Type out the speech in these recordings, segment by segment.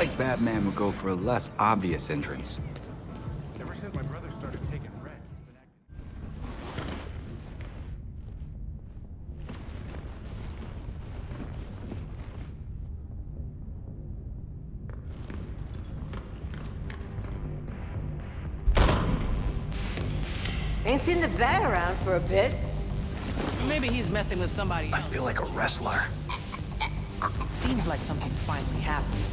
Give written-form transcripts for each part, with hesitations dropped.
like Batman would go for a less obvious entrance. Ever since my brother started taking Red, he's been acting... Ain't seen the Bat around for a bit. Maybe he's messing with somebody I else. feel like a wrestler. Seems like something's finally happened.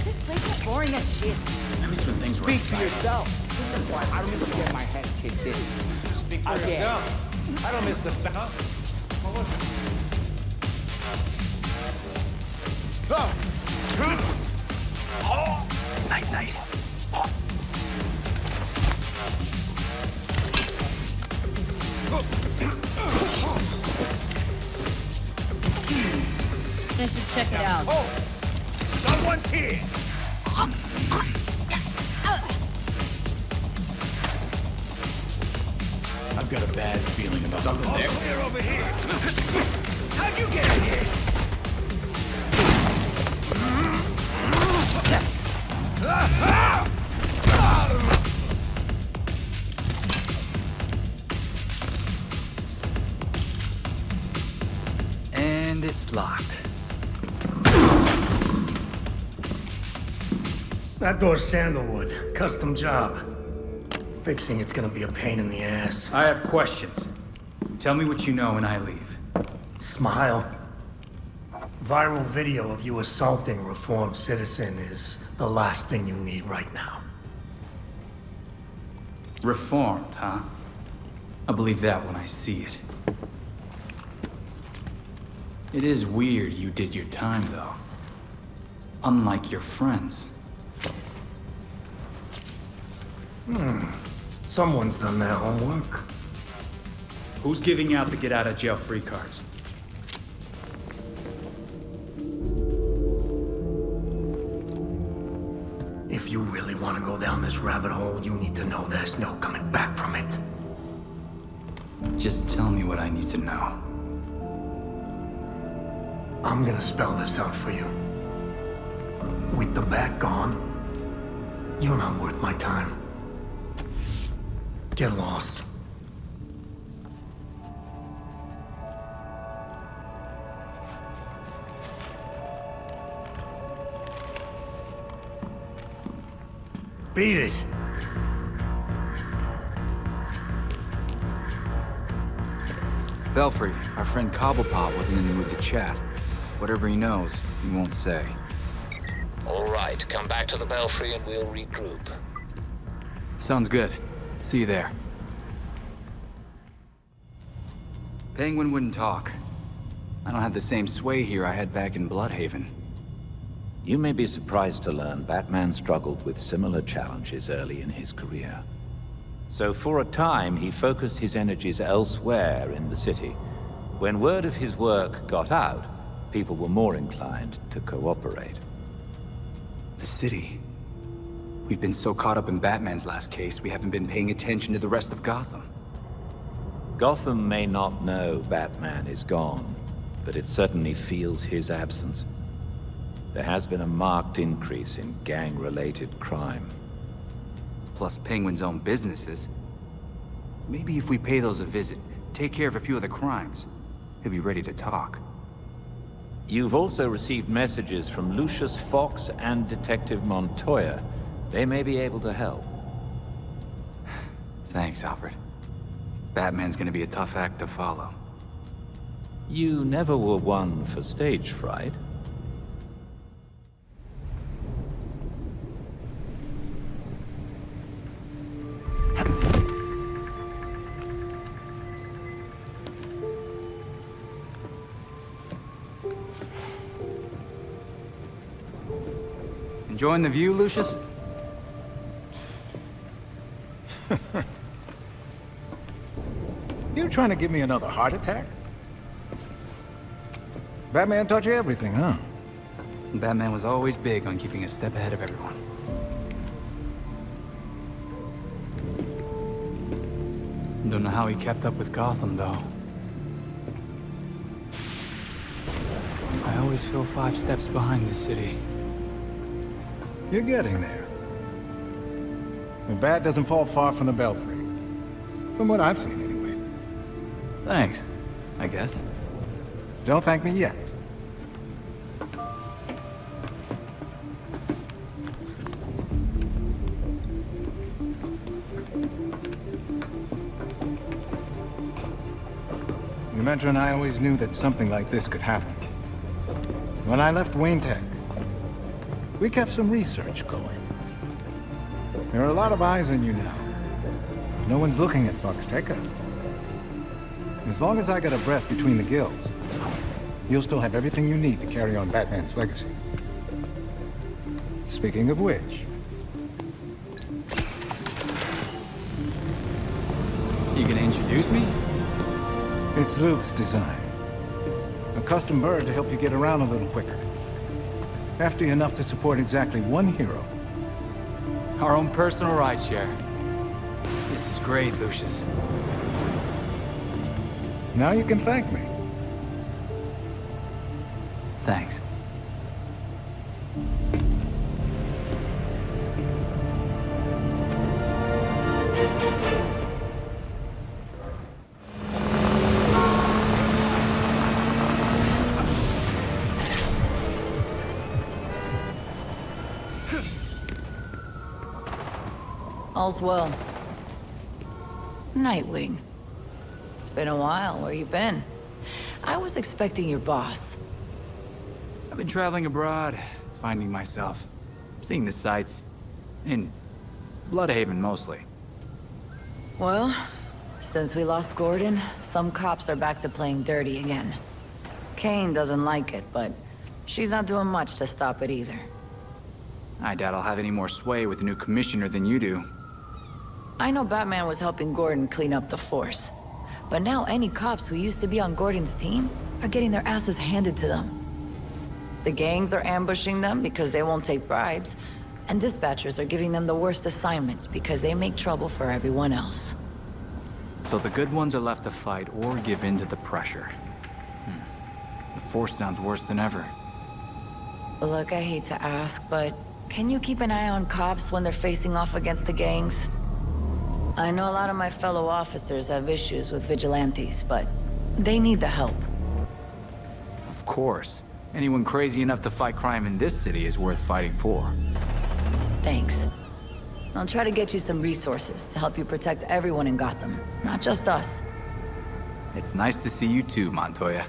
This place is boring as shit. At least when things were Speak for yourself. I remember getting my head kicked in. Speak for Again. yourself. I don't miss the stuff. What was it? Night night. I should check it out. Someone's here! I've got a bad feeling about something there. Clear over here! How'd you get in here? And it's locked. That door's sandalwood. Custom job. Fixing it's gonna be a pain in the ass. I have questions. Tell me what you know and I leave. Smile. Viral video of you assaulting reformed citizen is the last thing you need right now. Reformed, huh? I'll believe that when I see it. It is weird you did your time, though. Unlike your friends. Someone's done their homework. Who's giving out the get-out-of-jail-free cards? If you really want to go down this rabbit hole, you need to know there's no coming back from it. Just tell me what I need to know. I'm gonna spell this out for you. With the Bat gone, you're not worth my time. Get lost. Beat it. Belfry, our friend Cobblepot wasn't in the mood to chat. Whatever he knows, he won't say. All right, come back to the Belfry and we'll regroup. Sounds good. See you there. Penguin wouldn't talk. I don't have the same sway here I had back in Bloodhaven. You may be surprised to learn Batman struggled with similar challenges early in his career. So for a time, he focused his energies elsewhere in the city. When word of his work got out, people were more inclined to cooperate. The city. We've been so caught up in Batman's last case, we haven't been paying attention to the rest of Gotham. Gotham may not know Batman is gone, but it certainly feels his absence. There has been a marked increase in gang-related crime. Plus Penguin's own businesses. Maybe if we pay those a visit, take care of a few of the crimes, he'll be ready to talk. You've also received messages from Lucius Fox and Detective Montoya. They may be able to help. Thanks, Alfred. Batman's gonna be a tough act to follow. You never were one for stage fright. Enjoying the view, Lucius? You trying to give me another heart attack? Batman taught you everything, huh? Batman was always big on keeping a step ahead of everyone. Don't know how he kept up with Gotham, though. I always feel 5 steps behind this city. You're getting there. The bat doesn't fall far from the Belfry. From what I've seen, anyway. Thanks, I guess. Don't thank me yet. Numentra and I always knew that something like this could happen. When I left Wayne Tech, we kept some research going. There are a lot of eyes on you now. No one's looking at Foxteca. As long as I got a breath between the gills, you'll still have everything you need to carry on Batman's legacy. Speaking of which... You gonna introduce me? It's Luke's design. A custom bird to help you get around a little quicker. Hefty enough to support exactly one hero. Our own personal rideshare. This is great, Lucius. Now you can thank me. Thanks. All's well. Nightwing. It's been a while. Where you been? I was expecting your boss. I've been traveling abroad, finding myself, seeing the sights. In Bloodhaven, mostly. Well, since we lost Gordon, some cops are back to playing dirty again. Kane doesn't like it, but she's not doing much to stop it either. I doubt I'll have any more sway with the new commissioner than you do. I know Batman was helping Gordon clean up the force. But now any cops who used to be on Gordon's team are getting their asses handed to them. The gangs are ambushing them because they won't take bribes, and dispatchers are giving them the worst assignments because they make trouble for everyone else. So the good ones are left to fight or give in to the pressure. The force sounds worse than ever. Look, I hate to ask, but can you keep an eye on cops when they're facing off against the gangs? I know a lot of my fellow officers have issues with vigilantes, but they need the help. Of course. Anyone crazy enough to fight crime in this city is worth fighting for. Thanks. I'll try to get you some resources to help you protect everyone in Gotham, not just us. It's nice to see you too, Montoya.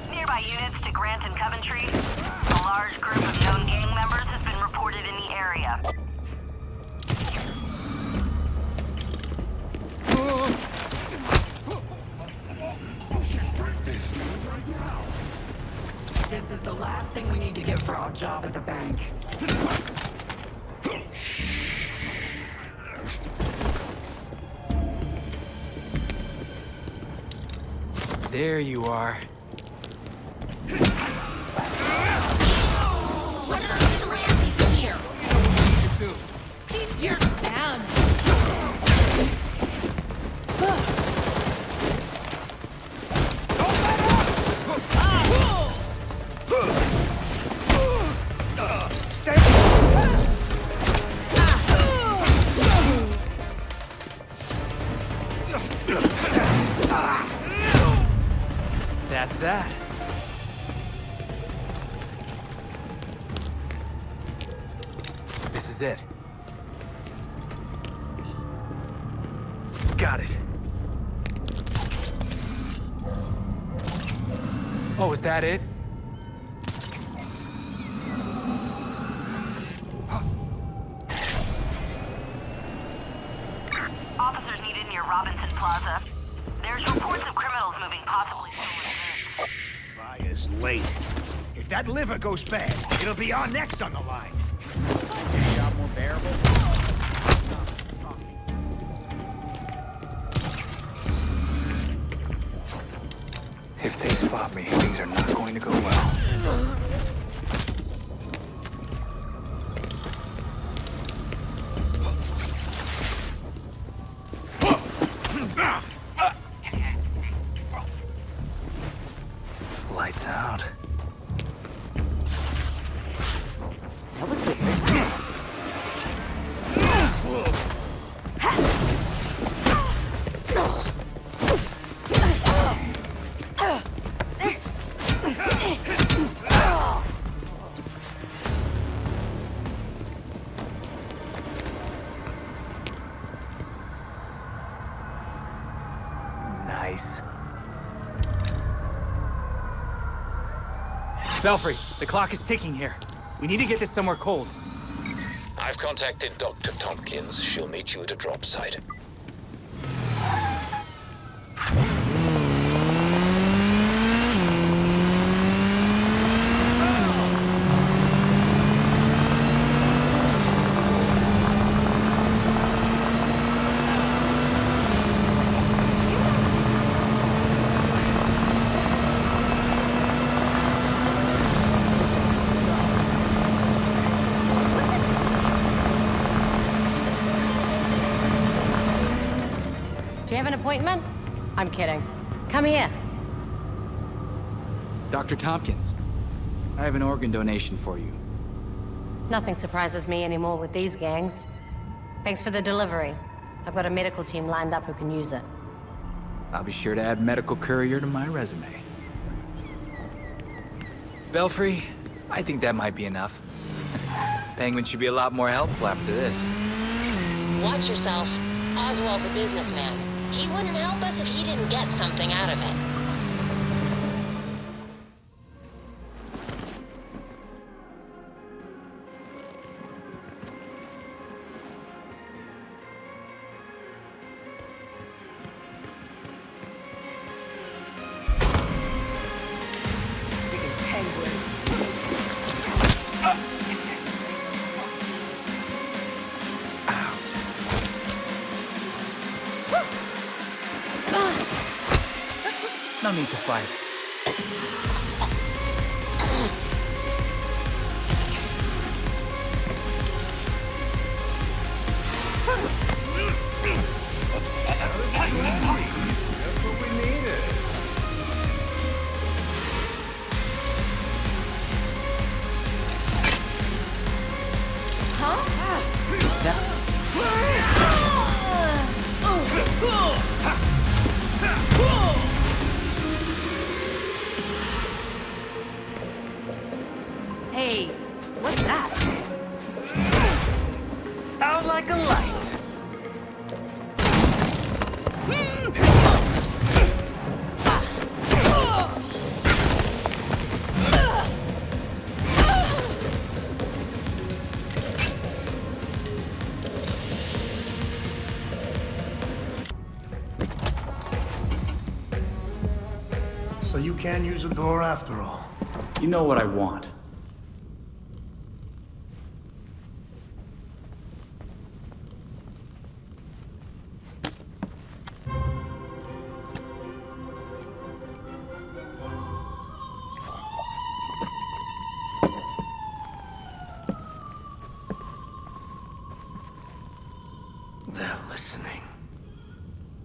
Nearby units to Grant and Coventry. A large group of known gang members has been reported in the area. This is the last thing we need to get for our job at the bank. There you are. What are those vigilantes in here? You're down. That's that. This is it. Got it. Oh, is that it? Officers needed near Robinson Plaza. There's reports of criminals moving possibly stolen goods. guy is late. If that liver goes bad, it'll be our necks on the line. Any job more bearable? If they spot me, things are not going to go well. Lights out. Nice. Belfry, the clock is ticking here. We need to get this somewhere cold. I've contacted Dr. Tompkins. She'll meet you at a drop site. Do you have an appointment? I'm kidding. Come here. Dr. Tompkins, I have an organ donation for you. Nothing surprises me anymore with these gangs. Thanks for the delivery. I've got a medical team lined up who can use it. I'll be sure to add medical courier to my resume. Belfry, I think that might be enough. Penguin should be a lot more helpful after this. Watch yourself. Oswald's a businessman. He wouldn't help us if he didn't get something out of it. No need to fight. Hey, what's that? Out like a light. So you can use a door after all. You know what I want. They're listening.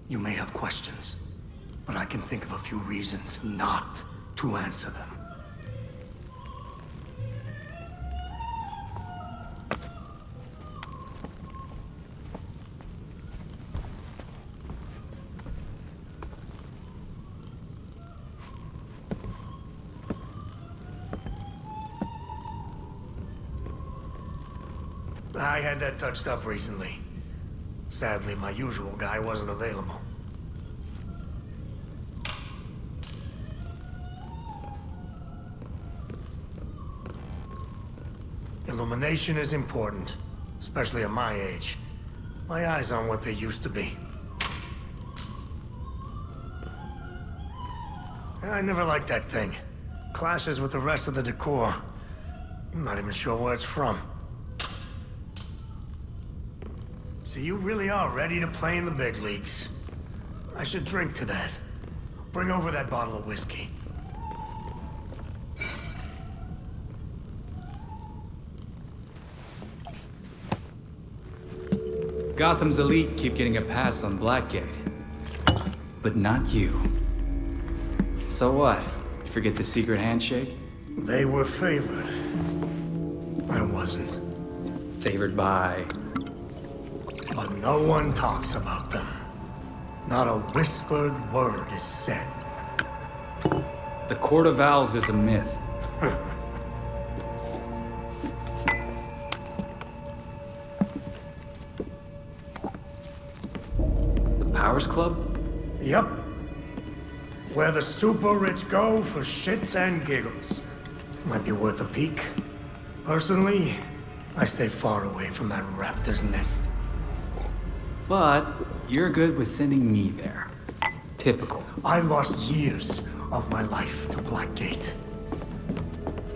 You may have questions, but I can think of a few reasons not to answer them. I had that touched up recently. Sadly, my usual guy wasn't available. Illumination is important, especially at my age. My eyes aren't what they used to be. I never liked that thing. Clashes with the rest of the decor. I'm not even sure where it's from. So you really are ready to play in the big leagues. I should drink to that. Bring over that bottle of whiskey. Gotham's elite keep getting a pass on Blackgate. But not you. So what? You forget the secret handshake? They were favored. I wasn't. Favored by... But no one talks about them. Not a whispered word is said. The Court of Owls is a myth. The Powers Club? Yep. Where the super rich go for shits and giggles. Might be worth a peek. Personally, I stay far away from that raptor's nest. But you're good with sending me there. Typical. I lost years of my life to Blackgate.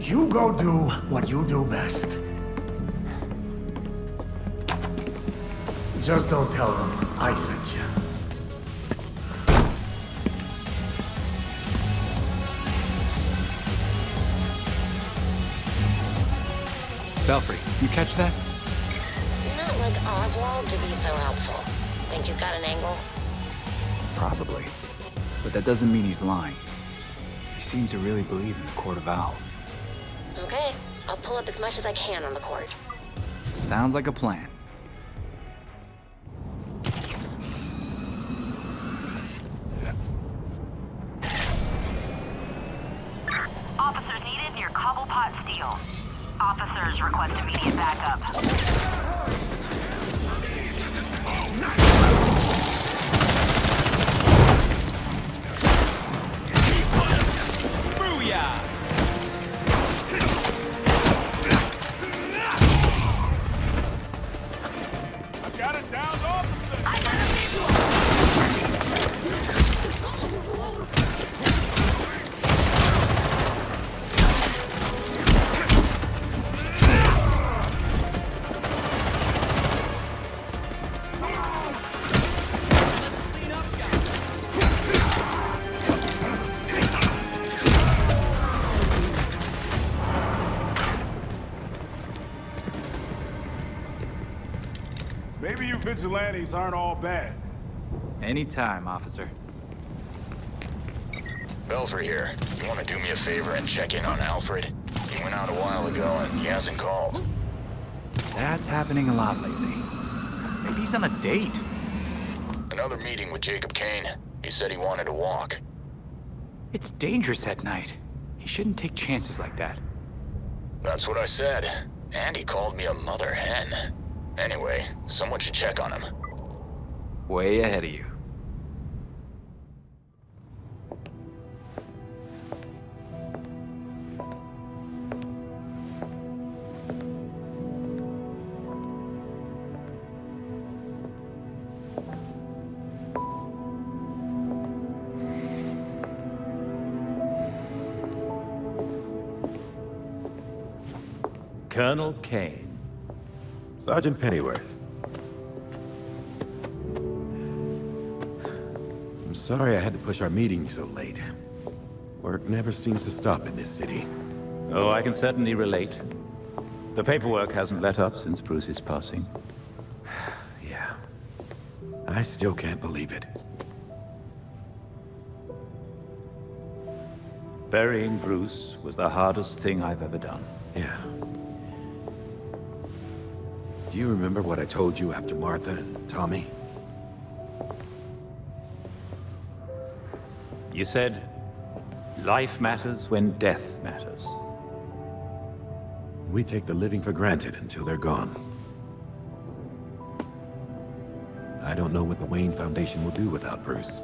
You go do what you do best. Just don't tell them I sent you. Belfry, you catch that? Not like Oswald to be so helpful. Think he's got an angle? Probably. But that doesn't mean he's lying. He seems to really believe in the Court of Owls. Okay, I'll pull up as much as I can on the court. Sounds like a plan. Officers needed near Cobblepot Steel. Officers request immediate backup. Maybe you vigilantes aren't all bad. Anytime, officer. Belfry here. You want to do me a favor and check in on Alfred? He went out a while ago and he hasn't called. That's happening a lot lately. Maybe he's on a date. Another meeting with Jacob Kane. He said he wanted to walk. It's dangerous at night. He shouldn't take chances like that. That's what I said. And he called me a mother hen. Anyway, someone should check on him. Way ahead of you. Colonel Kane. Sergeant Pennyworth. I'm sorry I had to push our meeting so late. Work never seems to stop in this city. Oh, I can certainly relate. The paperwork hasn't let up since Bruce's passing. Yeah. I still can't believe it. Burying Bruce was the hardest thing I've ever done. Yeah. Do you remember what I told you after Martha and Tommy? You said, life matters when death matters. We take the living for granted until they're gone. I don't know what the Wayne Foundation will do without Bruce.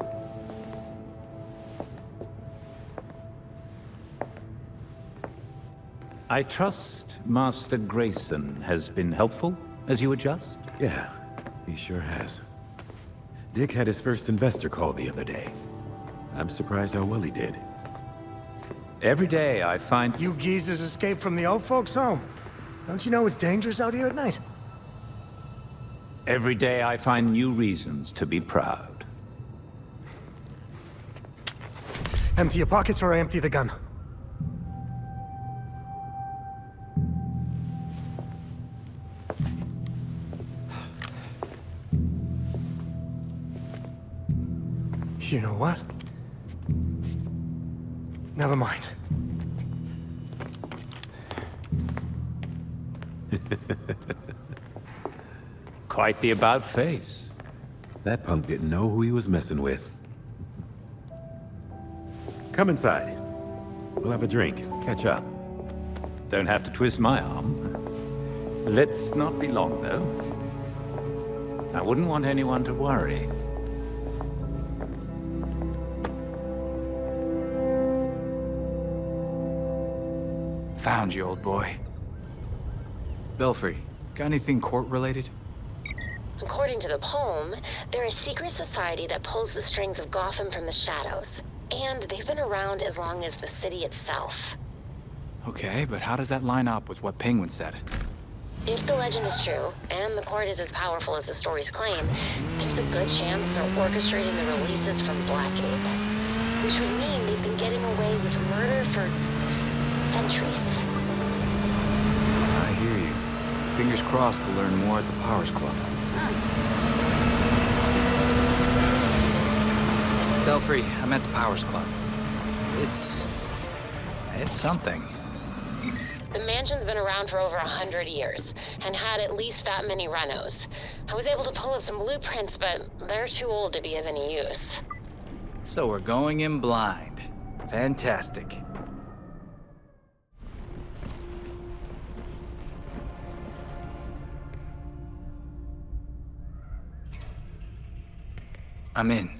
I trust Master Grayson has been helpful as you adjust? Yeah, he sure has. Dick had his first investor call the other day. I'm surprised how well he did. Every day I find... You geezers escape from the old folks' home. Don't you know it's dangerous out here at night? Every day I find new reasons to be proud. Empty your pockets or I empty the gun. You know what? Never mind. Quite the about-face. That punk didn't know who he was messing with. Come inside. We'll have a drink, catch up. Don't have to twist my arm. Let's not be long, though. I wouldn't want anyone to worry. Found you, old boy. Belfry, got anything court-related? According to the poem, they're a secret society that pulls the strings of Gotham from the shadows. And they've been around as long as the city itself. Okay, but how does that line up with what Penguin said? If the legend is true, and the court is as powerful as the stories claim, there's a good chance they're orchestrating the releases from Blackgate. Which would mean they've been getting away with murder for centuries. I hear you. Fingers crossed we'll learn more at the Powers Club. Belfry, I'm at the Powers Club. It's something. The mansion's been around for over 100 years, and had at least that many renos. I was able to pull up some blueprints, but they're too old to be of any use. So we're going in blind. Fantastic. I'm in.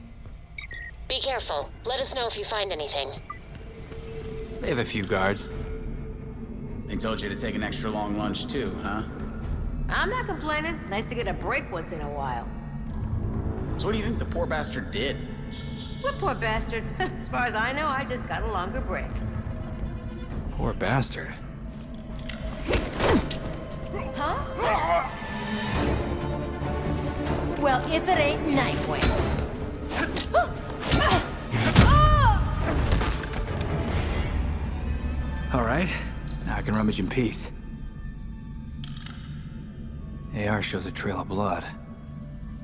Be careful. Let us know if you find anything. They have a few guards. They told you to take an extra long lunch too, huh? I'm not complaining. Nice to get a break once in a while. So what do you think the poor bastard did? What poor bastard? As far as I know, I just got a longer break. Poor bastard. Huh? Well, if it ain't Nightwing. All right, now I can rummage in peace. AR shows a trail of blood.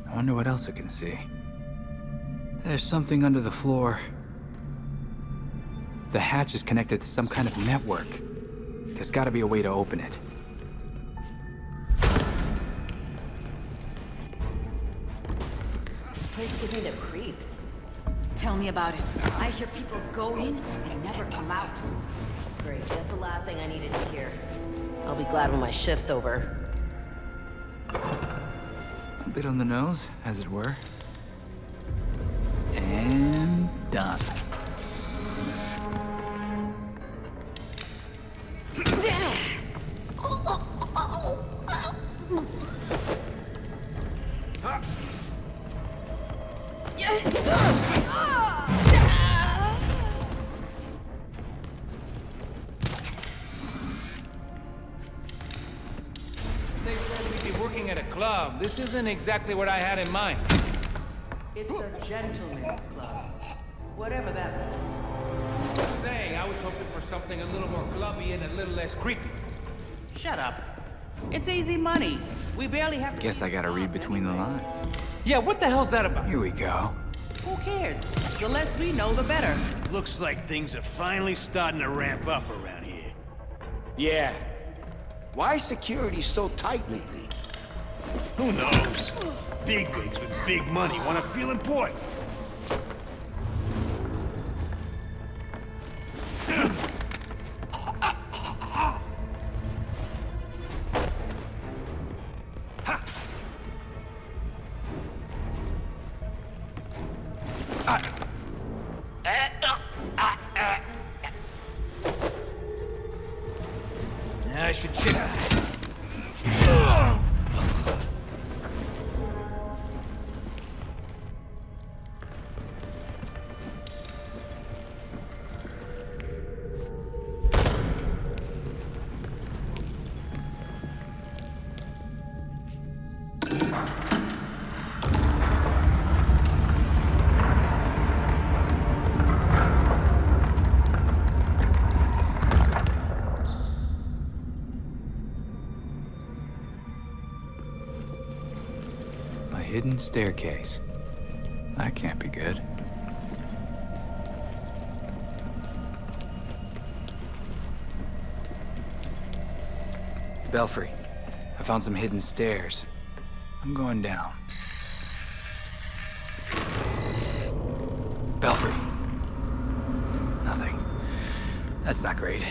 I wonder what else it can see. There's something under the floor. The hatch is connected to some kind of network. There's got to be a way to open it. This place gives me the creeps. Tell me about it. I hear people go in and never come out. Great, that's the last thing I needed to hear. I'll be glad when my shift's over. A bit on the nose, as it were. And done. They said we'd be working at a club. This isn't exactly what I had in mind. It's a gentleman's club. Whatever that means. Just saying, I was hoping for something a little more clubby and a little less creepy. Shut up. It's easy money. We barely have to... Guess I gotta read between the lines. Yeah, what the hell's that about? Here we go. Who cares? The less we know, the better. Looks like things are finally starting to ramp up around here. Yeah. Why is security so tight lately? Who knows? Bigwigs with big money want to feel important. I should check. A hidden staircase. That can't be good. Belfry, I found some hidden stairs. I'm going down. Belfry. Nothing. That's not great.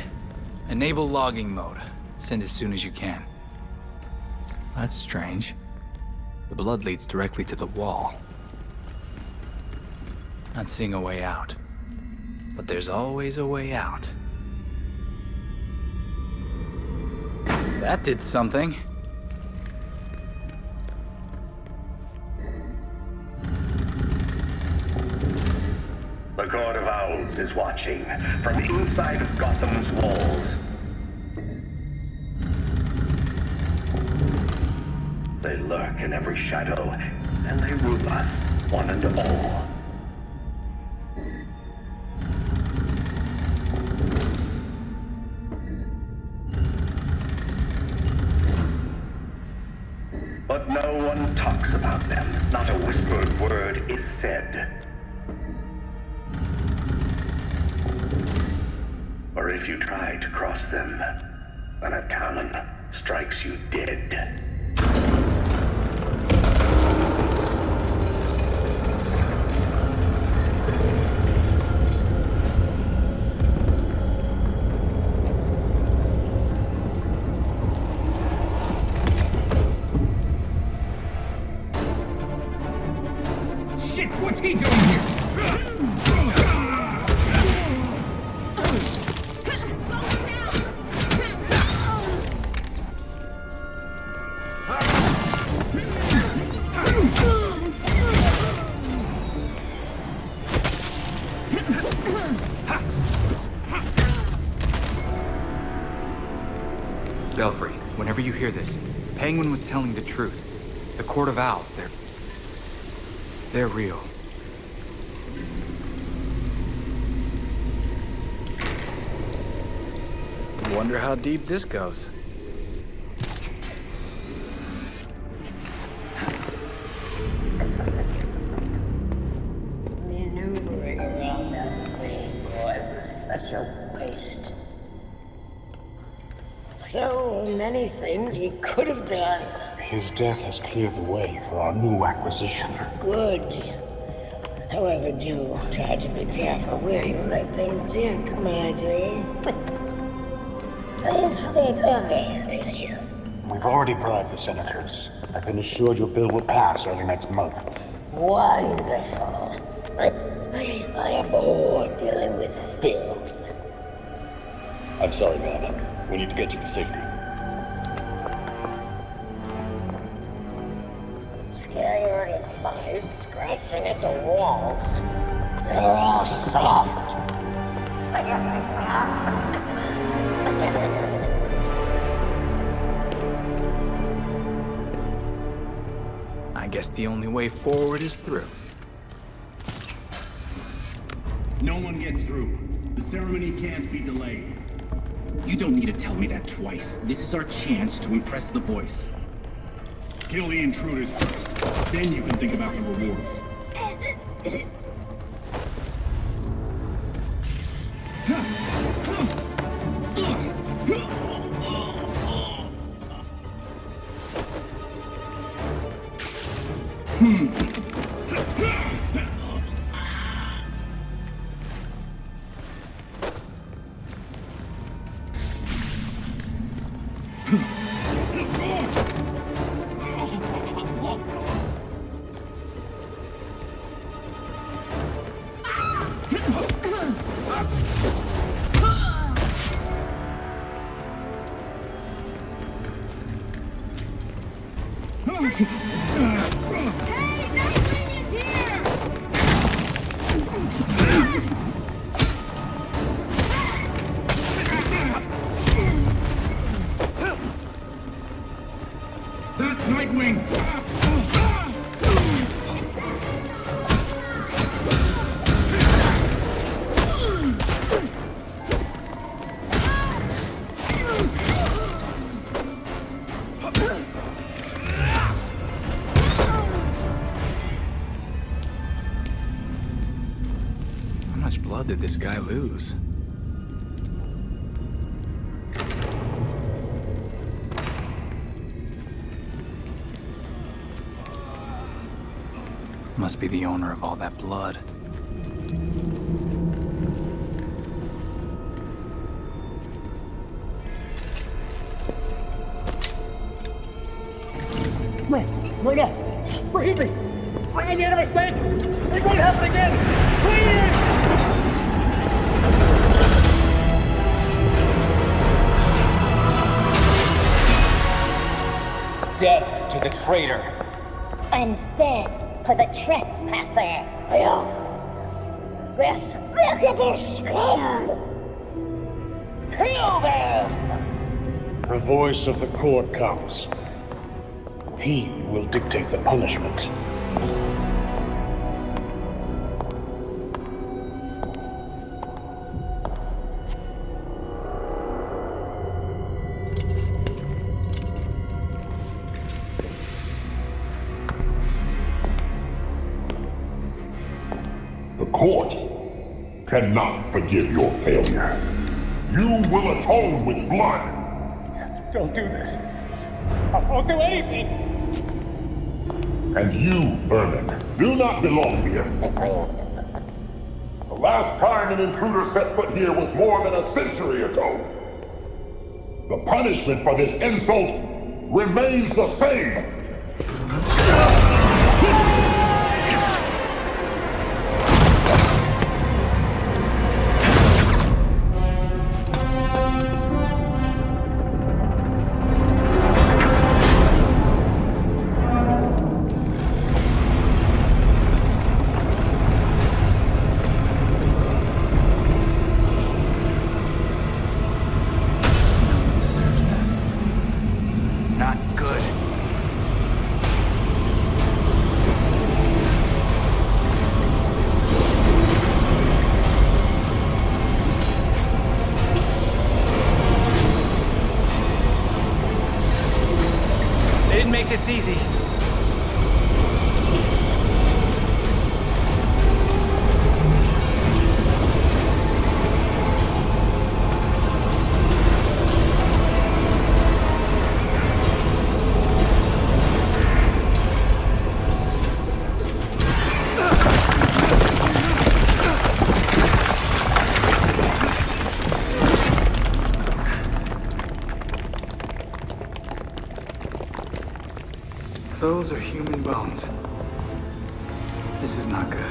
Enable logging mode. Send as soon as you can. That's strange. The blood leads directly to the wall. Not seeing a way out. But there's always a way out. That did something. The Court of Owls is watching from inside of Gotham's walls. They lurk in every shadow, and they rule us, one and all. But no one talks about them. Not a whispered word is said. Or if you try to cross them, then a talon strikes you dead. Shit, what's he doing here? Belfry, whenever you hear this, Penguin was telling the truth. The Court of Owls, they're real. Wonder how deep this goes. Maneuvering around that thing, boy, was such a waste. So many things we could have done. His death has cleared the way for our new acquisition. Good. However, do try to be careful where you let them dig, my dear. As for that other issue, We've already bribed the senators. I've been assured your bill will pass early next month. wonderful. I am bored dealing with filth. I'm sorry, madam. We need to get you to safety. Scarier than flies scratching at the walls. They're all soft. I guess the only way forward is through. No one gets through. The ceremony can't be delayed. You don't need to tell me that twice. This is our chance to impress the voice. Kill the intruders first. Then you can think about the rewards. That's Nightwing! How much blood did this guy lose? Must be the owner of all that blood. Right now! Forgive me! I made a mistake! It won't happen again! Please! Death to the traitor! And death to the trespasser! Despicable scum! Kill them! The voice of the court comes. He will dictate the punishment. The court cannot forgive your failure. You will atone with blood. Don't do this. I won't do anything! And you, Vermin, do not belong here. The last time an intruder set foot here was more than a century ago. The punishment for this insult remains the same. This easy. Those are human bones. This is not good.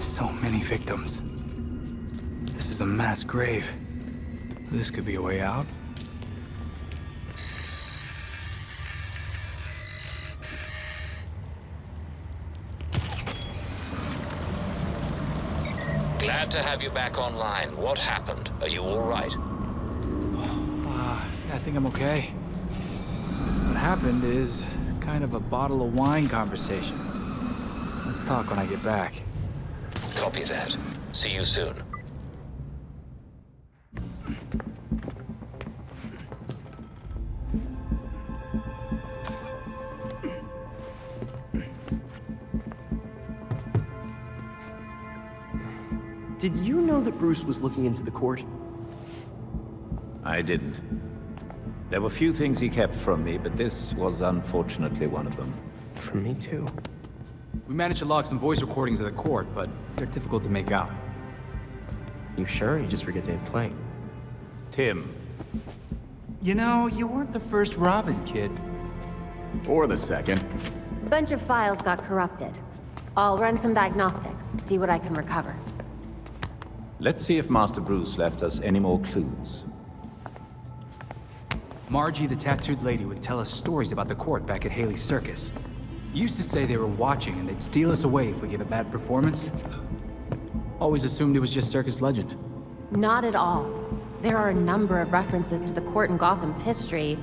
So many victims. This is a mass grave. This could be a way out. Glad to have you back online. What happened? Are you all right? I think I'm okay. What happened is kind of a bottle of wine conversation. Let's talk when I get back. Copy that. See you soon. Did you know that Bruce was looking into the court? I didn't. There were few things he kept from me, but this was unfortunately one of them. From me too. We managed to log some voice recordings of the court, but they're difficult to make out. You sure? You just forget they had plane. Tim. You know, you weren't the first Robin, kid. Or the second. A bunch of files got corrupted. I'll run some diagnostics, see what I can recover. Let's see if Master Bruce left us any more clues. Margie, the tattooed lady, would tell us stories about the court back at Haley's Circus. Used to say they were watching and they'd steal us away if we gave a bad performance. Always assumed it was just circus legend. Not at all. There are a number of references to the court in Gotham's history,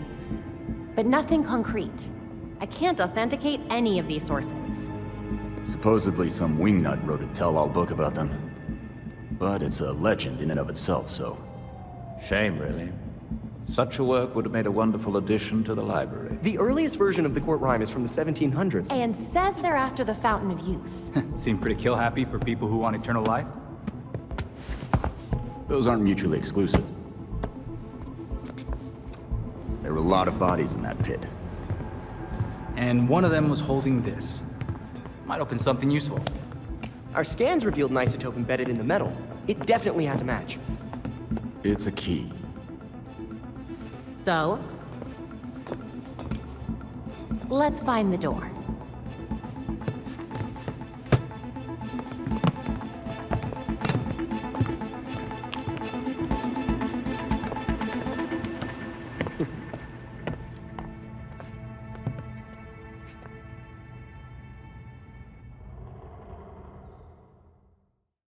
but nothing concrete. I can't authenticate any of these sources. Supposedly some wingnut wrote a tell-all book about them. But it's a legend in and of itself, so... Shame, really. Such a work would have made a wonderful addition to the library. The earliest version of the court rhyme is from the 1700s. And says they're after the Fountain of Youth. Seem pretty kill-happy for people who want eternal life. Those aren't mutually exclusive. There were a lot of bodies in that pit. And one of them was holding this. Might open something useful. Our scans revealed an isotope embedded in the metal. It definitely has a match. It's a key. So? Let's find the door.